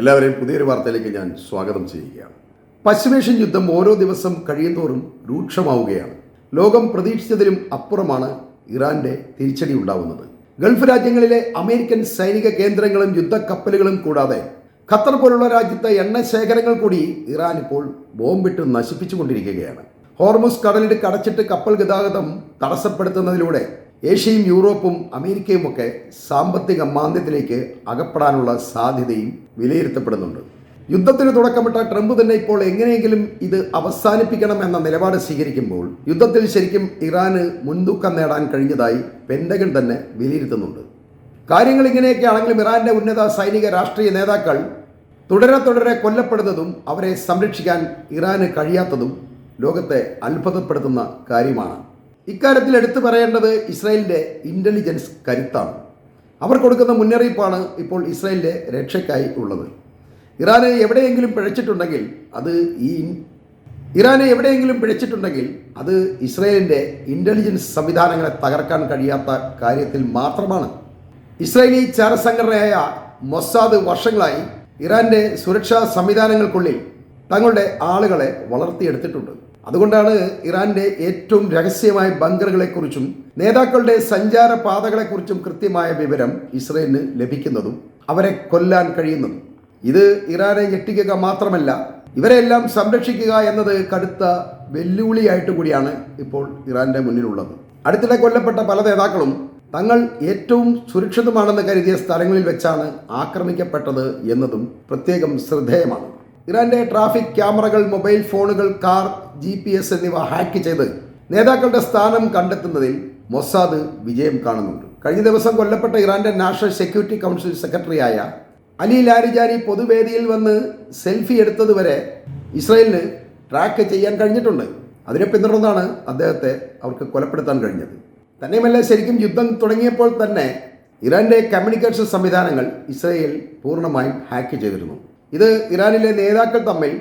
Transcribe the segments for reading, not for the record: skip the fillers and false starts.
എല്ലാവരെയും പുതിയൊരു വാർത്തയിലേക്ക് ഞാൻ സ്വാഗതം ചെയ്യുകയാണ്. പശ്ചിമേഷ്യൻ യുദ്ധം ഓരോ ദിവസം കഴിയുന്തോറും രൂക്ഷമാവുകയാണ്. ലോകം പ്രതീക്ഷിച്ചതിലും അപ്പുറമാണ് ഇറാന്റെ തിരിച്ചടി ഉണ്ടാവുന്നത്. ഗൾഫ് രാജ്യങ്ങളിലെ അമേരിക്കൻ സൈനിക കേന്ദ്രങ്ങളും യുദ്ധക്കപ്പലുകളും കൂടാതെ ഖത്തർ പോലുള്ള രാജ്യത്തെ എണ്ണ ശേഖരങ്ങൾ കൂടി ഇറാൻ ഇപ്പോൾ ബോംബിട്ട് നശിപ്പിച്ചുകൊണ്ടിരിക്കുകയാണ്. ഹോർമുസ് കടലിടുക്ക് അടച്ചിട്ട് കപ്പൽ ഗതാഗതം തടസ്സപ്പെടുത്തുന്നതിലൂടെ ഏഷ്യയും യൂറോപ്പും അമേരിക്കയും ഒക്കെ സാമ്പത്തിക മാന്ദ്യത്തിലേക്ക് അകപ്പെടാനുള്ള സാധ്യതയും വിലയിരുത്തപ്പെടുന്നുണ്ട്. യുദ്ധത്തിന് തുടക്കമിട്ട ട്രംപ് തന്നെ ഇപ്പോൾ എങ്ങനെയെങ്കിലും ഇത് അവസാനിപ്പിക്കണം എന്ന നിലപാട് സ്വീകരിക്കുമ്പോൾ യുദ്ധത്തിൽ ശരിക്കും ഇറാന് മുൻതൂക്കം നേടാൻ കഴിഞ്ഞതായി പെന്റഗൺ തന്നെ വിലയിരുത്തുന്നുണ്ട്. കാര്യങ്ങൾ ഇങ്ങനെയൊക്കെ ആണെങ്കിലും ഇറാന്റെ ഉന്നത സൈനിക രാഷ്ട്രീയ നേതാക്കൾ തുടരെ കൊല്ലപ്പെടുന്നതും അവരെ സംരക്ഷിക്കാൻ ഇറാന് കഴിയാത്തതും ലോകത്തെ അത്ഭുതപ്പെടുത്തുന്ന കാര്യമാണ്. ഇക്കാര്യത്തിൽ എടുത്തു പറയേണ്ടത് ഇസ്രായേലിൻ്റെ ഇൻ്റലിജൻസ് കരുത്താണ്. അവർ കൊടുക്കുന്ന മുന്നറിയിപ്പാണ് ഇപ്പോൾ ഇസ്രായേലിൻ്റെ രക്ഷയ്ക്കായി ഉള്ളത്. ഇറാനെ എവിടെയെങ്കിലും പിഴച്ചിട്ടുണ്ടെങ്കിൽ അത് ഇസ്രായേലിൻ്റെ ഇൻ്റലിജൻസ് സംവിധാനങ്ങളെ തകർക്കാൻ കഴിയാത്ത കാര്യത്തിൽ മാത്രമാണ്. ഇസ്രായേലി ചാരസംഘടനയായ മൊസാദ് വർഷങ്ങളായി ഇറാന്റെ സുരക്ഷാ സംവിധാനങ്ങൾക്കുള്ളിൽ തങ്ങളുടെ ആളുകളെ വളർത്തിയെടുത്തിട്ടുണ്ട്. അതുകൊണ്ടാണ് ഇറാന്റെ ഏറ്റവും രഹസ്യമായ ബങ്കറുകളെക്കുറിച്ചും നേതാക്കളുടെ സഞ്ചാര പാതകളെക്കുറിച്ചും കൃത്യമായ വിവരം ഇസ്രയേലിന് ലഭിക്കുന്നതും അവരെ കൊല്ലാൻ കഴിയുന്നതും. ഇത് ഇറാനെ ഞെട്ടിക്കുക മാത്രമല്ല, ഇവരെല്ലാം സംരക്ഷിക്കുക എന്നത് കടുത്ത വെല്ലുവിളിയായിട്ട് കൂടിയാണ് ഇപ്പോൾ ഇറാന്റെ മുന്നിലുള്ളത്. അടുത്തിടെ കൊല്ലപ്പെട്ട പല നേതാക്കളും തങ്ങൾ ഏറ്റവും സുരക്ഷിതമാണെന്ന് കരുതിയ സ്ഥലങ്ങളിൽ വെച്ചാണ് ആക്രമിക്കപ്പെട്ടത് എന്നതും പ്രത്യേകം ശ്രദ്ധേയമാണ്. ഇറാന്റെ ട്രാഫിക് ക്യാമറകൾ, മൊബൈൽ ഫോണുകൾ, കാർ, GPS എന്നിവ ഹാക്ക് ചെയ്ത് നേതാക്കളുടെ സ്ഥാനം കണ്ടെത്തുന്നതിൽ മൊസാദ് വിജയം കാണുന്നുണ്ട്. കഴിഞ്ഞ ദിവസം കൊല്ലപ്പെട്ട ഇറാന്റെ നാഷണൽ സെക്യൂരിറ്റി കൗൺസിൽ സെക്രട്ടറിയായ അലി ലാരിജാനി പൊതുവേദിയിൽ വന്ന് സെൽഫി എടുത്തതുവരെ ഇസ്രായേലിന് ട്രാക്ക് ചെയ്യാൻ കഴിഞ്ഞിട്ടുണ്ട്. അതിനെ പിന്തുടർന്നാണ് അദ്ദേഹത്തെ അവർക്ക് കൊലപ്പെടുത്താൻ കഴിഞ്ഞത്. തന്നെയുമല്ല, ശരിക്കും യുദ്ധം തുടങ്ങിയപ്പോൾ തന്നെ ഇറാന്റെ കമ്മ്യൂണിക്കേഷൻ സംവിധാനങ്ങൾ ഇസ്രായേൽ പൂർണ്ണമായും ഹാക്ക് ചെയ്തിരുന്നു. ഇത് ഇറാനിലെ നേതാക്കൾ തമ്മിൽ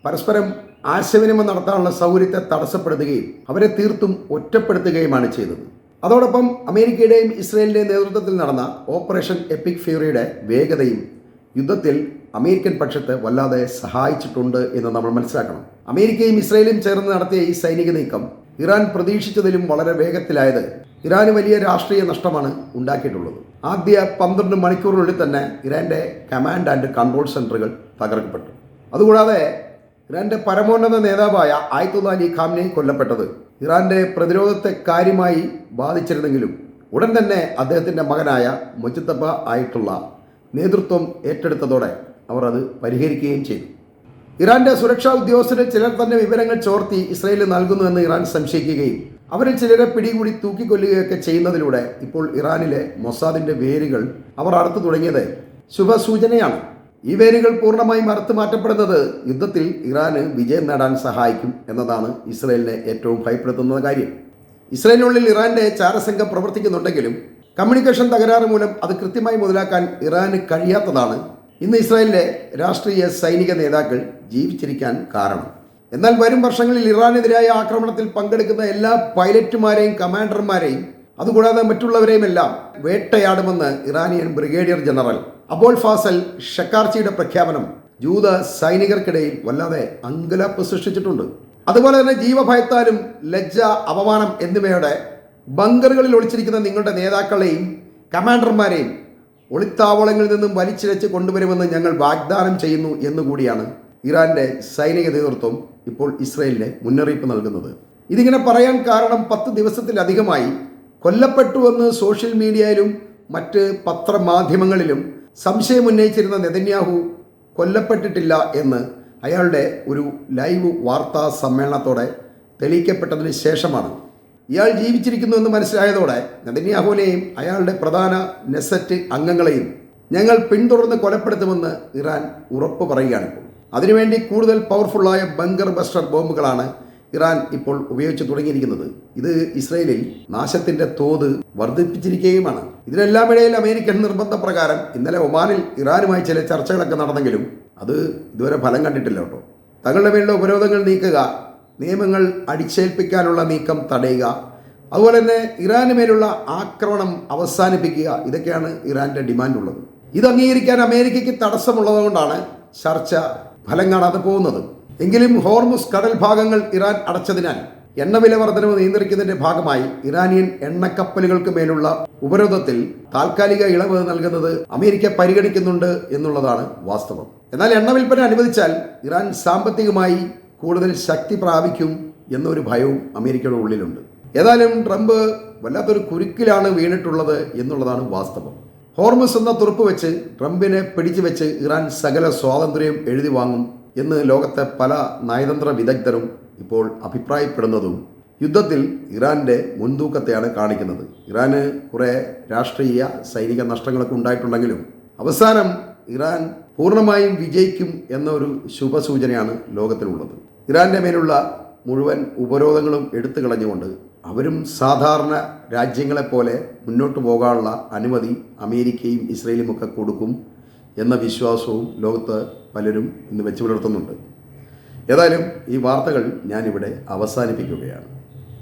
പരസ്പരം ആശയവിനിമയം നടത്താനുള്ള സൗകര്യത്തെ തടസ്സപ്പെടുത്തുകയും അവരെ തീർത്തും ഒറ്റപ്പെടുത്തുകയുമാണ് ചെയ്തത്. അതോടൊപ്പം അമേരിക്കയുടെയും ഇസ്രായേലിൻ്റെയും നേതൃത്വത്തിൽ നടന്ന ഓപ്പറേഷൻ എപ്പിക് ഫ്യൂറിയുടെ വേഗതയും യുദ്ധത്തിൽ അമേരിക്കൻ പക്ഷത്തെ വല്ലാതെ സഹായിച്ചിട്ടുണ്ട് എന്ന് നമ്മൾ മനസ്സിലാക്കണം. അമേരിക്കയും ഇസ്രായേലും ചേർന്ന് നടത്തിയ ഈ സൈനിക നീക്കം ഇറാൻ പ്രതീക്ഷിച്ചതിലും വളരെ വേഗത്തിലായത് ഇറാന് വലിയ രാഷ്ട്രീയ നഷ്ടമാണ് ഉണ്ടാക്കിയിട്ടുള്ളത്. ആദ്യ 12 മണിക്കൂറിനുള്ളിൽ തന്നെ ഇറാന്റെ കമാൻഡ് ആൻഡ് കൺട്രോൾ സെന്ററുകൾ തകർക്കപ്പെട്ടു. അതുകൂടാതെ ഇറാന്റെ പരമോന്നത നേതാവായ ആയത്തുള്ള അലി ഖാംനെയി കൊല്ലപ്പെട്ടത് ഇറാന്റെ പ്രതിരോധത്തെ കാര്യമായി ബാധിച്ചിരുന്നെങ്കിലും ഉടൻ തന്നെ അദ്ദേഹത്തിൻ്റെ മകനായ മുജ്തബ ആയിട്ടുള്ള നേതൃത്വം ഏറ്റെടുത്തതോടെ അവർ അത് പരിഹരിക്കുകയും ചെയ്തു. ഇറാന്റെ സുരക്ഷാ ഉദ്യോഗസ്ഥരിൽ ചിലർ തന്നെ വിവരങ്ങൾ ചോർത്തി ഇസ്രായേലിന് നൽകുന്നുവെന്ന് ഇറാൻ സംശയിക്കുകയും അവരിൽ ചിലരെ പിടികൂടി തൂക്കിക്കൊല്ലുകയൊക്കെ ചെയ്യുന്നതിലൂടെ ഇപ്പോൾ ഇറാനിലെ മൊസാദിന്റെ വേരുകൾ അവർ അറുത്തു തുടങ്ങിയത് ശുഭസൂചനയാണ്. ഈ വേരുകൾ പൂർണ്ണമായും അറുത്തു മാറ്റപ്പെടുന്നത് യുദ്ധത്തിൽ ഇറാന് വിജയം നേടാൻ സഹായിക്കും എന്നതാണ് ഇസ്രായേലിനെ ഏറ്റവും ഭയപ്പെടുത്തുന്ന കാര്യം. ഇസ്രായേലിനുള്ളിൽ ഇറാന്റെ ചാരസംഘം പ്രവർത്തിക്കുന്നുണ്ടെങ്കിലും കമ്മ്യൂണിക്കേഷൻ തകരാറ് മൂലം അത് കൃത്യമായി മുതലാക്കാൻ ഇറാന് കഴിയാത്തതാണ് ഇന്ന് ഇസ്രായേലിലെ രാഷ്ട്രീയ സൈനിക നേതാക്കൾ ജീവിച്ചിരിക്കാൻ കാരണം. എന്നാൽ വരും വർഷങ്ങളിൽ ഇറാനെതിരായ ആക്രമണത്തിൽ പങ്കെടുക്കുന്ന എല്ലാ പൈലറ്റുമാരെയും കമാൻഡർമാരെയും അതുകൂടാതെ മറ്റുള്ളവരെയും എല്ലാം വേട്ടയാടുമെന്ന് ഇറാനിയൻ ബ്രിഗേഡിയർ ജനറൽ അബോൾ ഫാസൽ ഷക്കാർച്ചിയുടെ പ്രഖ്യാപനം ജൂത സൈനികർക്കിടയിൽ വല്ലാതെ അങ്കലാപ്പ് സൃഷ്ടിച്ചിട്ടുണ്ട്. അതുപോലെ തന്നെ ജീവഭയത്താലും ലജ്ജ, അപമാനം എന്നിവയുടെ ബങ്കറുകളിൽ ഒളിച്ചിരിക്കുന്ന നിങ്ങളുടെ നേതാക്കളെയും കമാൻഡർമാരെയും ഒളിത്താവളങ്ങളിൽ നിന്നും വലിച്ചിഴച്ച് കൊണ്ടുവരുമെന്ന് ഞങ്ങൾ വാഗ്ദാനം ചെയ്യുന്നു എന്നുകൂടിയാണ് ഇറാന്റെ സൈനിക നേതൃത്വം ഇപ്പോൾ ഇസ്രായേലിന് മുന്നറിയിപ്പ് നൽകുന്നത്. ഇതിങ്ങനെ പറയാൻ കാരണം 10 ദിവസത്തിലധികമായി കൊല്ലപ്പെട്ടുവെന്ന് സോഷ്യൽ മീഡിയയിലും മറ്റ് പത്രമാധ്യമങ്ങളിലും സംശയം ഉന്നയിച്ചിരുന്ന നെതന്യാഹു കൊല്ലപ്പെട്ടിട്ടില്ല എന്ന് അയാളുടെ ഒരു ലൈവ് വാർത്താ സമ്മേളനത്തോടെ തെളിയിക്കപ്പെട്ടതിന് ശേഷമാണ്. ഇയാൾ ജീവിച്ചിരിക്കുന്നുവെന്ന് മനസ്സിലായതോടെ നെതന്യാഹുവിനെയും അയാളുടെ പ്രധാന നെസറ്റ് അംഗങ്ങളെയും ഞങ്ങൾ പിന്തുടർന്ന് കൊലപ്പെടുത്തുമെന്ന് ഇറാൻ ഉറപ്പ് പറയുകയാണിപ്പോൾ. അതിനുവേണ്ടി കൂടുതൽ പവർഫുള്ളായ ബങ്കർ ബസ്റ്റർ ബോംബുകളാണ് ഇറാൻ ഇപ്പോൾ ഉപയോഗിച്ച് തുടങ്ങിയിരിക്കുന്നത്. ഇത് ഇസ്രായേലിൽ നാശത്തിന്റെ തോത് വർദ്ധിപ്പിച്ചിരിക്കുകയുമാണ്. ഇതിനെല്ലാം ഇടയിൽ അമേരിക്കൻ നിർബന്ധപ്രകാരം ഇന്നലെ ഒമാനിൽ ഇറാനുമായി ചില ചർച്ചകളൊക്കെ നടന്നെങ്കിലും അത് ഇതുവരെ ഫലം കണ്ടിട്ടില്ല കേട്ടോ. തങ്ങളുടെ മേലുള്ള ഉപരോധങ്ങൾ നീക്കുക, നിയമങ്ങൾ അടിച്ചേൽപ്പിക്കാനുള്ള നീക്കം തടയുക, അതുപോലെ തന്നെ ഇറാന് മേലുള്ള ആക്രമണം അവസാനിപ്പിക്കുക, ഇതൊക്കെയാണ് ഇറാൻ്റെ ഡിമാൻഡുള്ളത്. ഇത് അംഗീകരിക്കാൻ അമേരിക്കയ്ക്ക് തടസ്സമുള്ളതുകൊണ്ടാണ് ചർച്ച ഫലം കാണാതെ പോകുന്നത്. എങ്കിലും ഹോർമുസ് കടൽ ഭാഗങ്ങൾ ഇറാൻ അടച്ചതിനാൽ എണ്ണവില വർധനവ് നിയന്ത്രിക്കുന്നതിന്റെ ഭാഗമായി ഇറാനിയൻ എണ്ണക്കപ്പലുകൾക്ക് മേലുള്ള ഉപരോധത്തിൽ താൽക്കാലിക ഇളവ് നൽകുന്നത് അമേരിക്ക പരിഗണിക്കുന്നുണ്ട് എന്നുള്ളതാണ് വാസ്തവം. എന്നാൽ എണ്ണ വിൽപ്പന അനുവദിച്ചാൽ ഇറാൻ സാമ്പത്തികമായി കൂടുതൽ ശക്തി പ്രാപിക്കും എന്നൊരു ഭയവും അമേരിക്കയുടെ ഉള്ളിലുണ്ട്. ഏതായാലും ട്രംപ് വല്ലാത്തൊരു കുരുക്കിലാണ് വീണിട്ടുള്ളത് എന്നുള്ളതാണ് വാസ്തവം. ഹോർമുസ് എന്ന തുറപ്പ് വെച്ച് ട്രംപിനെ പിടിച്ചു വെച്ച് ഇറാൻ സകല സ്വാതന്ത്ര്യം എഴുതി വാങ്ങും എന്ന് ലോകത്തെ പല നയതന്ത്ര വിദഗ്ധരും ഇപ്പോൾ അഭിപ്രായപ്പെടുന്നതും യുദ്ധത്തിൽ ഇറാന്റെ മുൻതൂക്കത്തെയാണ് കാണിക്കുന്നത്. ഇറാന് കുറേ രാഷ്ട്രീയ സൈനിക നഷ്ടങ്ങളൊക്കെ ഉണ്ടായിട്ടുണ്ടെങ്കിലും അവസാനം ഇറാൻ പൂർണ്ണമായും വിജയിക്കും എന്നൊരു ശുഭസൂചനയാണ് ലോകത്തിനുള്ളത്. ഇറാന്റെ മേലുള്ള മുഴുവൻ ഉപരോധങ്ങളും എടുത്തു കളഞ്ഞുകൊണ്ട് അവരും സാധാരണ രാജ്യങ്ങളെപ്പോലെ മുന്നോട്ട് പോകാനുള്ള അനുമതി അമേരിക്കയും ഇസ്രയേലും ഒക്കെ കൊടുക്കും എന്ന വിശ്വാസവും ലോകത്ത് പലരും ഇന്ന് വെച്ചു പുലർത്തുന്നുണ്ട്. ഏതായാലും ഈ വാർത്തകൾ ഞാനിവിടെ അവസാനിപ്പിക്കുകയാണ്.